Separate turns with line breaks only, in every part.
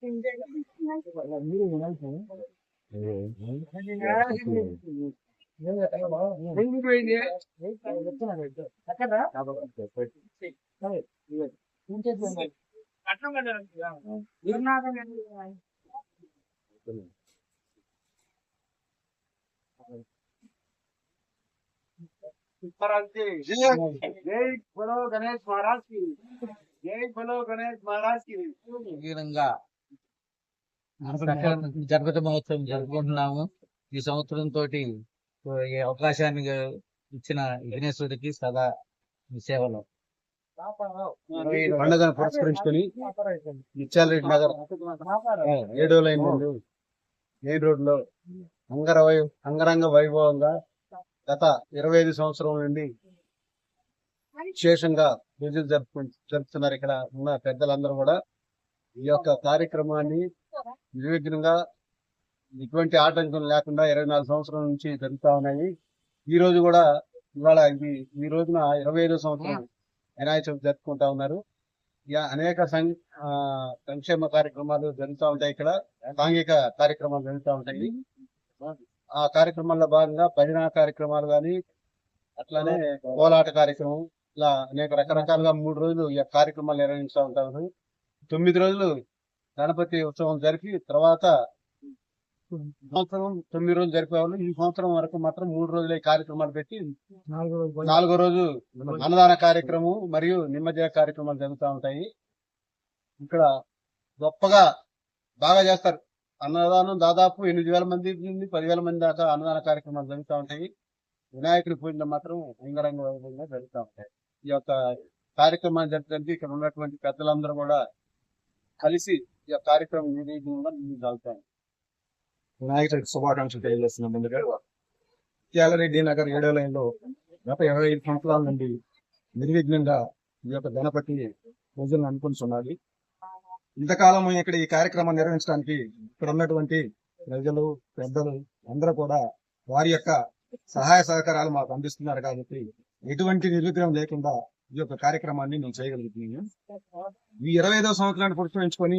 जय बोलो गणेश महाराज की जय बोलो गणेश महाराज की
గణపతి మహోత్సవం జరుపుకుంటున్నాము. ఈ సంవత్సరం తోటి ఈ అవకాశాన్ని ఇచ్చిన విఘ్నేశ్వరుడికి సదా సేవలు.
పండుగను పురస్కరించుకొని నిత్యాలరెడ్డి నగర్ 7వ లైన్ ముందు మెయిన్ రోడ్ లో అంగరంగ వైభవంగా గత 25 సంవత్సరం నుండి విశేషంగా పూజలు జరుపుతున్నారు. ఇక్కడ ఉన్న పెద్దలందరూ కూడా ఈ యొక్క కార్యక్రమాన్ని నిర్విఘ్నంగా ఎటువంటి ఆటంకం లేకుండా 24 సంవత్సరాల నుంచి జరుగుతా ఉన్నాయి. ఈ రోజు కూడా ఇవాళ ఈ రోజున 25వ సంవత్సరం వినాయక చవితి జరుపుకుంటా ఉన్నారు. అనేక సంక్షేమ కార్యక్రమాలు జరుగుతూ ఉంటాయి. ఇక్కడ సాంఘిక కార్యక్రమాలు జరుగుతూ ఉంటాయి. ఆ కార్యక్రమాల్లో భాగంగా భజన కార్యక్రమాలు కానీ, అట్లానే కోలాట కార్యక్రమం, ఇలా అనేక రకరకాలుగా 3 రోజులు ఈ కార్యక్రమాలు నిర్వహిస్తూ ఉంటారు. 9 రోజులు గణపతి ఉత్సవం జరిపి తర్వాత సంవత్సరం 9 రోజులు జరిపేవాళ్ళు. ఈ సంవత్సరం వరకు మాత్రం 3 రోజులు ఈ కార్యక్రమాలు పెట్టి 4వ రోజు అన్నదాన కార్యక్రమం మరియు నిమజ్జన కార్యక్రమాలు జరుగుతూ ఉంటాయి. ఇక్కడ గొప్పగా బాగా చేస్తారు. అన్నదానం దాదాపు 8,000 మంది నుండి 10,000 మంది దాకా అన్నదాన కార్యక్రమాలు జరుగుతూ ఉంటాయి. వినాయకుడి పూజలు మాత్రం అంగరంగ వైభవంగా జరుగుతూ ఉంటాయి. ఈ యొక్క కార్యక్రమాన్ని జరగడానికి ఇక్కడ ఉన్నటువంటి పెద్దలందరూ కూడా కలిసి ఈ యొక్క కార్యక్రమం జరుగుతాయి.
వినాయక చవితి శుభాకాంక్షలు తెలియజేస్తున్నాం. ముందుగా ముత్యాలరెడ్డి నగర్ 7వ లైన్ లో గత 25 సంవత్సరాల నుండి నిర్విఘ్నంగా ఈ యొక్క గణపతి పూజలను అనుకుంటున్నది. ఇంతకాలం ఇక్కడ ఈ కార్యక్రమం నిర్వహించడానికి ఇక్కడ ఉన్నటువంటి ప్రజలు, పెద్దలు అందరూ కూడా వారి యొక్క సహాయ సహకారాలు మాకు అందిస్తున్నారు. కాబట్టి ఎటువంటి నిర్విఘ్నం లేకుండా ఈ యొక్క కార్యక్రమాన్ని మేము చేయగలుగుతున్నాము. ఈ 25వ సంవత్సరాన్ని పురస్కరించుకొని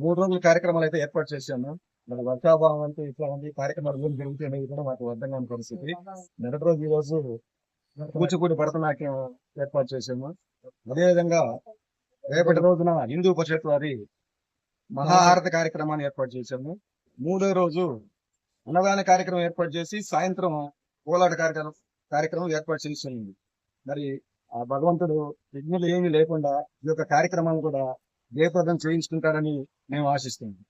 3 రోజుల కార్యక్రమాలు అయితే ఏర్పాటు చేశాము. మన వర్షాభావం అంటే ఇట్లా ఉంది, కార్యక్రమాలు జరుగుతాయి కూడా మాకు అర్థం కాని పరిస్థితి. మొదటి రోజు ఈ రోజు కూచిపూడి భరతనాట్యం ఏర్పాటు చేశాము. అదేవిధంగా రేపటి రోజున హిందూ పరిషత్ వారి మహాహారత కార్యక్రమాన్ని ఏర్పాటు చేశాము. 3వ రోజు అన్నదాన కార్యక్రమం ఏర్పాటు చేసి సాయంత్రం కోలాట కార్యక్రమం ఏర్పాటు చేసింది. మరి ఆ భగవంతుడు విఘ్నులు ఏమీ లేకుండా ఈ యొక్క కార్యక్రమం కూడా జయప్రదం చేయించుకుంటాడని మేము ఆశిస్తున్నాం.